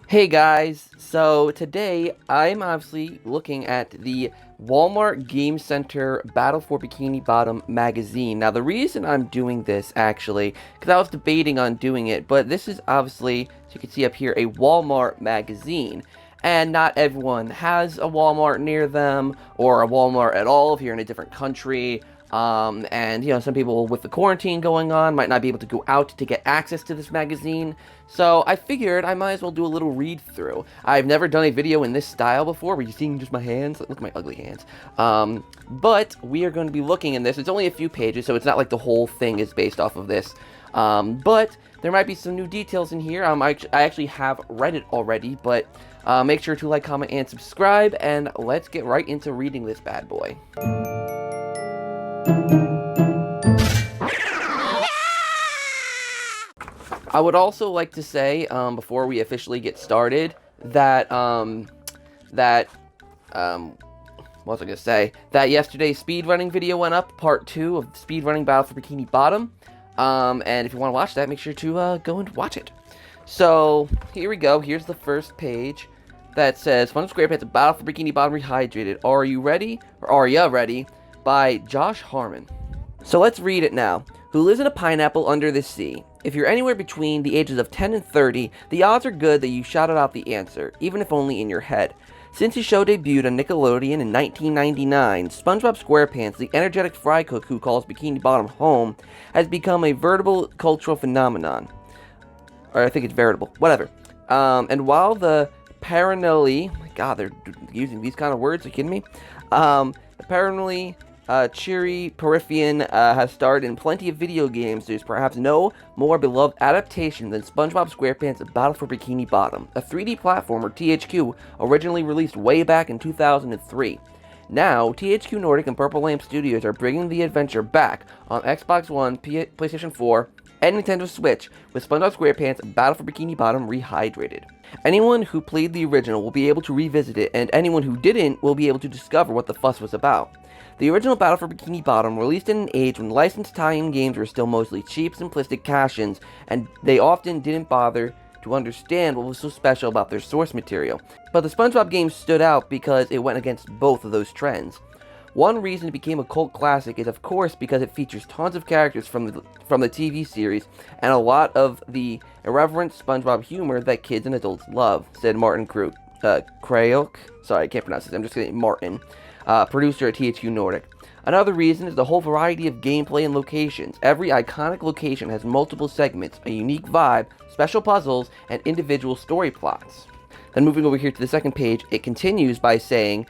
Hey guys, so today I'm obviously looking at the Walmart Game Center Battle for Bikini Bottom magazine. Now the reason I'm doing this actually, because I was debating on doing it, but this is obviously, as you can see up here, a Walmart magazine. And not everyone has a Walmart near them, or a Walmart at all if you're in a different country. And some people with the quarantine going on might not be able to go out to get access to this magazine. So I figured I might as well do a little read through. I've never done a video in this style before where you're seeing just my hands. Look at my ugly hands. But we are going to be looking in this. It's only a few pages, so it's not like the whole thing is based off of this. But there might be some new details in here. I actually have read it already, but make sure to like, comment, and subscribe, and let's get right into reading this bad boy. I would also like to say, before we officially get started, that, what was I going to say? That yesterday's speedrunning video went up, part 2 of Speedrunning Battle for Bikini Bottom. And if you want to watch that, make sure to go and watch it. So, here we go. Here's the first page that says, Fun SquarePants Battle for Bikini Bottom Rehydrated. Are you ready? Or are ya ready? By Josh Harmon. So let's read it now. Who lives in a pineapple under the sea? If you're anywhere between the ages of 10 and 30, the odds are good that you shouted out the answer, even if only in your head. Since his show debuted on Nickelodeon in 1999, SpongeBob SquarePants, the energetic fry cook who calls Bikini Bottom home, has become a veritable cultural phenomenon. Or I think it's veritable. Whatever. And while the perennially... Oh my god, they're using these kind of words. Are you kidding me? The perennially... cheery Periphean has starred in plenty of video games. There's perhaps no more beloved adaptation than SpongeBob SquarePants Battle for Bikini Bottom, a 3D platformer THQ originally released way back in 2003. Now, THQ Nordic and Purple Lamp Studios are bringing the adventure back on Xbox One, PlayStation 4, and Nintendo Switch with SpongeBob SquarePants Battle for Bikini Bottom Rehydrated. Anyone who played the original will be able to revisit it, and anyone who didn't will be able to discover what the fuss was about. The original Battle for Bikini Bottom released in an age when licensed tie-in games were still mostly cheap, simplistic cash-ins, and they often didn't bother to understand what was so special about their source material. But the SpongeBob game stood out because it went against both of those trends. One reason it became a cult classic is of course because it features tons of characters from the TV series and a lot of the irreverent SpongeBob humor that kids and adults love, said Martin Krayok. Sorry, I can't pronounce this. I'm just saying Martin. Producer at THQ Nordic. Another reason is the whole variety of gameplay and locations. Every iconic location has multiple segments, a unique vibe, special puzzles, and individual story plots. Then moving over here to the second page, it continues by saying,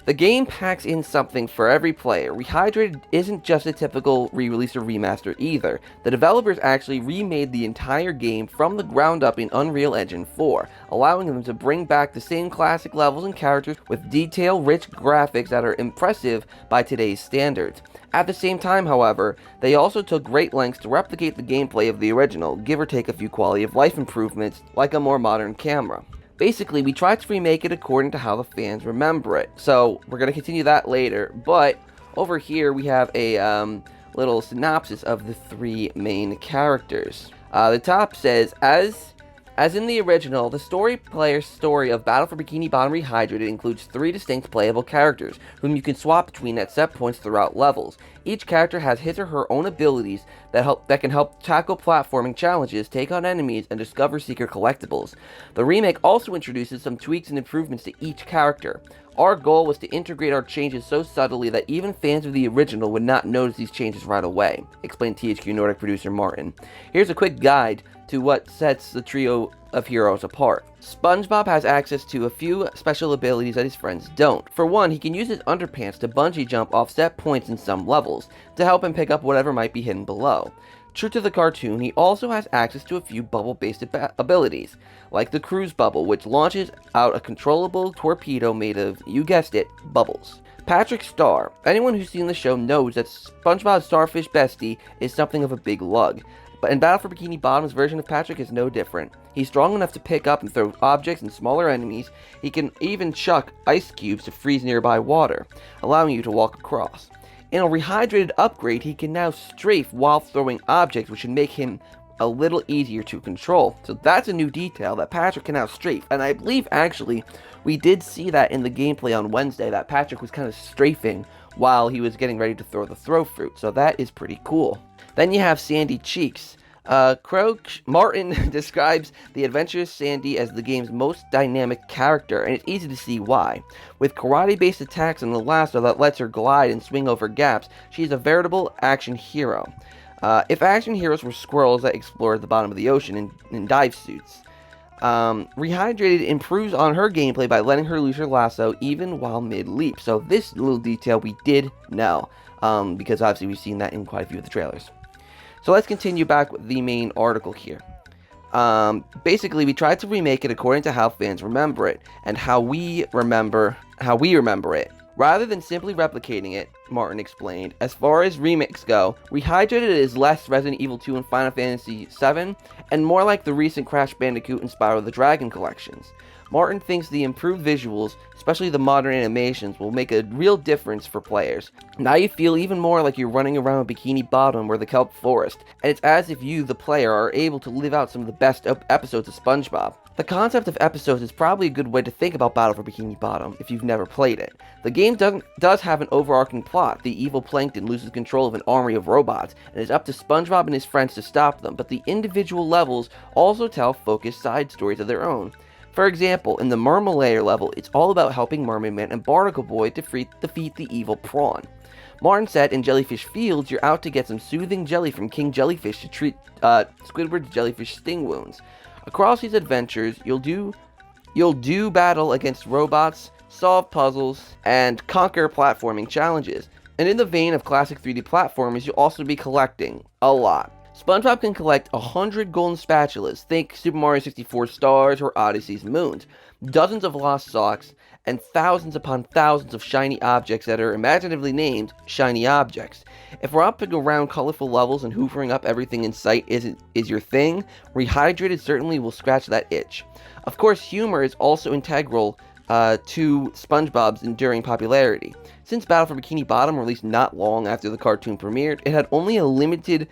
the game packs in something for every player. Rehydrated isn't just a typical re-release or remaster either. The developers actually remade the entire game from the ground up in Unreal Engine 4, allowing them to bring back the same classic levels and characters with detail-rich graphics that are impressive by today's standards. At the same time, however, they also took great lengths to replicate the gameplay of the original, give or take a few quality of life improvements, like a more modern camera. Basically, we tried to remake it according to how the fans remember it. So, we're going to continue that later. But, over here we have a little synopsis of the three main characters. The top says, as in the original, the player's story of Battle for Bikini Bottom Rehydrated includes 3 distinct playable characters, whom you can swap between at set points throughout levels. Each character has his or her own abilities that can help tackle platforming challenges, take on enemies, and discover secret collectibles. The remake also introduces some tweaks and improvements to each character. Our goal was to integrate our changes so subtly that even fans of the original would not notice these changes right away, explained THQ Nordic producer Martin. Here's a quick guide to what sets the trio of heroes apart. SpongeBob has access to a few special abilities that his friends don't. For one, he can use his underpants to bungee jump off set points in some levels, to help him pick up whatever might be hidden below. True to the cartoon, he also has access to a few bubble-based abilities, like the cruise bubble, which launches out a controllable torpedo made of, you guessed it, bubbles. Patrick Star. Anyone who's seen the show knows that SpongeBob's starfish bestie is something of a big lug. But in Battle for Bikini Bottom's version of Patrick is no different. He's strong enough to pick up and throw objects and smaller enemies. He can even chuck ice cubes to freeze nearby water, allowing you to walk across. In a rehydrated upgrade, he can now strafe while throwing objects, which should make him a little easier to control. So that's a new detail that Patrick can now strafe, and I believe actually we did see that in the gameplay on Wednesday, that Patrick was kind of strafing while he was getting ready to throw the throw fruit, so that is pretty cool. Then you have Sandy Cheeks. Martin describes the adventurous Sandy as the game's most dynamic character, and it's easy to see why. With karate-based attacks and a lasso that lets her glide and swing over gaps, she is a veritable action hero. If action heroes were squirrels that explored the bottom of the ocean in dive suits. Rehydrated improves on her gameplay by letting her lose her lasso even while mid-leap. So this little detail we did know, because obviously we've seen that in quite a few of the trailers. So let's continue back with the main article here. Basically, we tried to remake it according to how fans remember it, and how we remember it. Rather than simply replicating it, Martin explained, as far as remakes go, Rehydrated is less Resident Evil 2 and Final Fantasy VII, and more like the recent Crash Bandicoot and Spyro the Dragon collections. Martin thinks the improved visuals, especially the modern animations, will make a real difference for players. Now you feel even more like you're running around Bikini Bottom or the kelp forest, and it's as if you, the player, are able to live out some of the best episodes of Spongebob. The concept of episodes is probably a good way to think about Battle for Bikini Bottom if you've never played it. The game does have an overarching plot. The evil Plankton loses control of an army of robots, and it's up to Spongebob and his friends to stop them, but the individual levels also tell focused side stories of their own. For example, in the Mermalayer level, it's all about helping Mermaid Man and Barnacle Boy defeat the evil prawn. Martin said in Jellyfish Fields, you're out to get some soothing jelly from King Jellyfish to treat Squidward's jellyfish sting wounds. Across these adventures, you'll do battle against robots, solve puzzles, and conquer platforming challenges. And in the vein of classic 3D platformers, you'll also be collecting a lot. SpongeBob can collect 100 golden spatulas, think Super Mario 64 stars or Odyssey's moons, dozens of lost socks, and thousands upon thousands of shiny objects that are imaginatively named shiny objects. If hopping around colorful levels and hoovering up everything in sight is your thing, Rehydrated certainly will scratch that itch. Of course, humor is also integral to SpongeBob's enduring popularity. Since Battle for Bikini Bottom released not long after the cartoon premiered, it had only a limited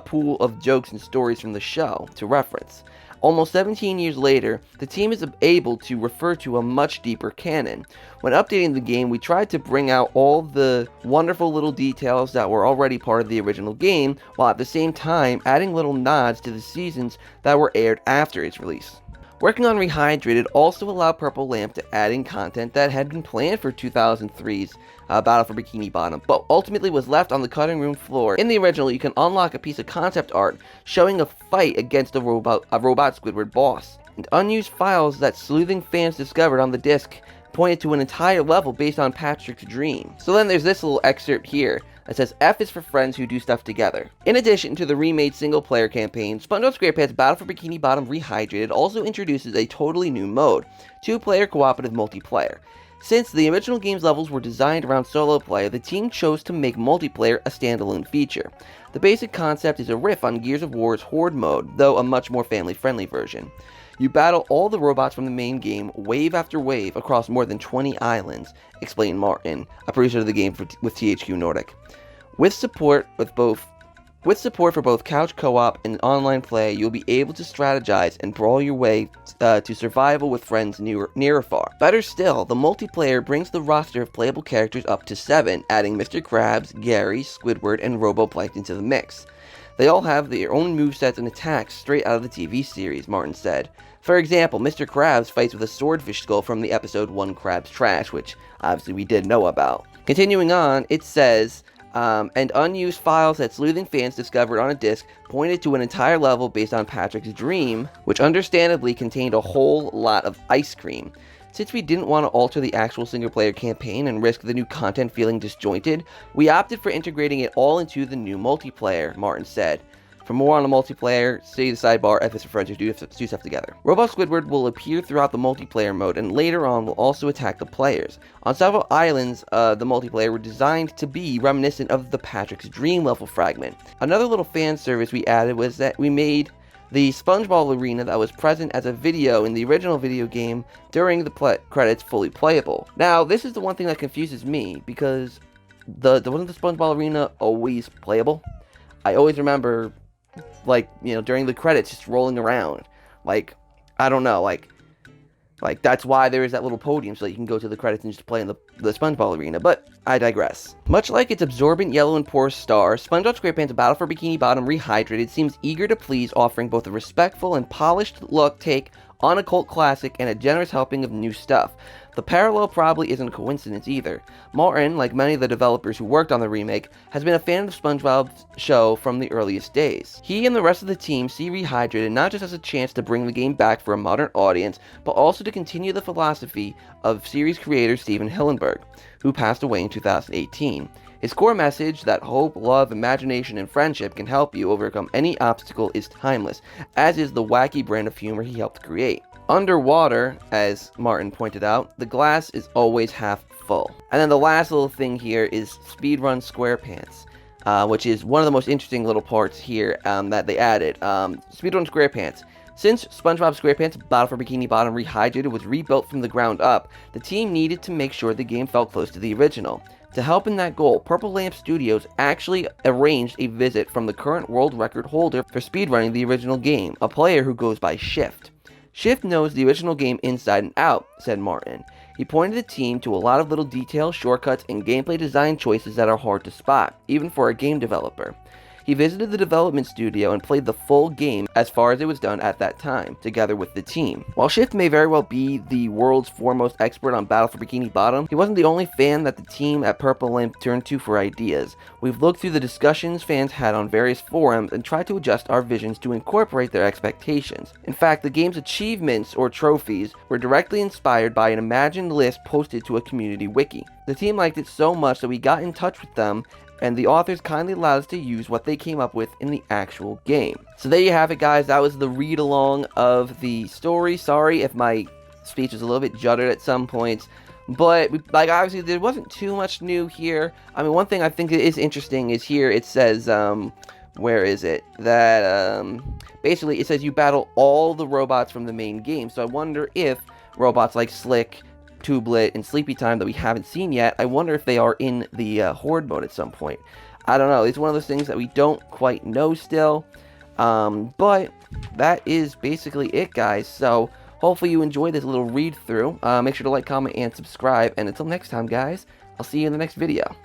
pool of jokes and stories from the show to reference. Almost 17 years later, the team is able to refer to a much deeper canon. When updating the game, we tried to bring out all the wonderful little details that were already part of the original game, while at the same time adding little nods to the seasons that were aired after its release. Working on Rehydrated also allowed Purple Lamp to add in content that had been planned for 2003's Battle for Bikini Bottom, but ultimately was left on the cutting room floor. In the original, you can unlock a piece of concept art showing a fight against a robot Squidward boss, and unused files that sleuthing fans discovered on the disc pointed to an entire level based on Patrick's dream. So then there's this little excerpt here that says F is for friends who do stuff together. In addition to the remade single-player campaign, SpongeBob SquarePants Battle for Bikini Bottom Rehydrated also introduces a totally new mode, two-player cooperative multiplayer. Since the original game's levels were designed around solo play, the team chose to make multiplayer a standalone feature. The basic concept is a riff on Gears of War's Horde mode, though a much more family-friendly version. You battle all the robots from the main game, wave after wave, across more than 20 islands, explained Martin, a producer of the game with THQ Nordic. With support for both couch co-op and online play, you'll be able to strategize and brawl your way to survival with friends near or far. Better still, the multiplayer brings the roster of playable characters up to 7, adding Mr. Krabs, Gary, Squidward, and RoboPlankton to the mix. They all have their own movesets and attacks straight out of the TV series, Martin said. For example, Mr. Krabs fights with a swordfish skull from the episode 1 Krabs Trash, which obviously we did know about. Continuing on, it says, and unused files that sleuthing fans discovered on a disc pointed to an entire level based on Patrick's dream, which understandably contained a whole lot of ice cream. Since we didn't want to alter the actual single-player campaign and risk the new content feeling disjointed, we opted for integrating it all into the new multiplayer, Martin said. For more on the multiplayer, see the sidebar F is for friends who do stuff together. Robot Squidward will appear throughout the multiplayer mode and later on will also attack the players. On several islands, the multiplayer were designed to be reminiscent of the Patrick's Dream level fragment. Another little fan service we added was that we made the Spongebob arena that was present as a video in the original video game during the credits fully playable. Now, this is the one thing that confuses me, because wasn't the Spongebob arena always playable? I always remember like, you know, during the credits, just rolling around. Like, I don't know, like that's why there is that little podium, so that you can go to the credits and just play in the Spongebob arena, but I digress. Much like its absorbent yellow and porous star, SpongeBob SquarePants Battle for Bikini Bottom Rehydrated seems eager to please, offering both a respectful and polished look take on a cult classic and a generous helping of new stuff. The parallel probably isn't a coincidence either. Martin, like many of the developers who worked on the remake, has been a fan of SpongeBob's show from the earliest days. He and the rest of the team see Rehydrated not just as a chance to bring the game back for a modern audience, but also to continue the philosophy of series creator Steven Hillenburg, who passed away in 2018. His core message that hope, love, imagination, and friendship can help you overcome any obstacle is timeless, as is the wacky brand of humor he helped create. Underwater, as Martin pointed out, the glass is always half full. And then the last little thing here is Speedrun SquarePants, which is one of the most interesting little parts here that they added. Speedrun SquarePants. Since SpongeBob SquarePants Battle for Bikini Bottom Rehydrated was rebuilt from the ground up, the team needed to make sure the game felt close to the original. To help in that goal, Purple Lamp Studios actually arranged a visit from the current world record holder for speedrunning the original game, a player who goes by Shift. Shift knows the original game inside and out, said Martin. He pointed the team to a lot of little details, shortcuts, and gameplay design choices that are hard to spot, even for a game developer. He visited the development studio and played the full game as far as it was done at that time, together with the team. While Shift may very well be the world's foremost expert on Battle for Bikini Bottom, he wasn't the only fan that the team at Purple Lamp turned to for ideas. We've looked through the discussions fans had on various forums and tried to adjust our visions to incorporate their expectations. In fact, the game's achievements, or trophies, were directly inspired by an imagined list posted to a community wiki. The team liked it so much that we got in touch with them, and the authors kindly allowed us to use what they came up with in the actual game. So there you have it, guys. That was the read-along of the story. Sorry if my speech was a little bit juddered at some points, but, like, obviously there wasn't too much new here. I mean, one thing I think is interesting is here it says, where is it? That, basically it says you battle all the robots from the main game. So I wonder if robots like Slick, Tublet, and Sleepy Time that we haven't seen yet, I wonder if they are in the Horde mode at some point. I don't know. It's one of those things that we don't quite know still. But that is basically it, guys. So hopefully you enjoyed this little read through. Make sure to like, comment, and subscribe. And until next time, guys, I'll see you in the next video.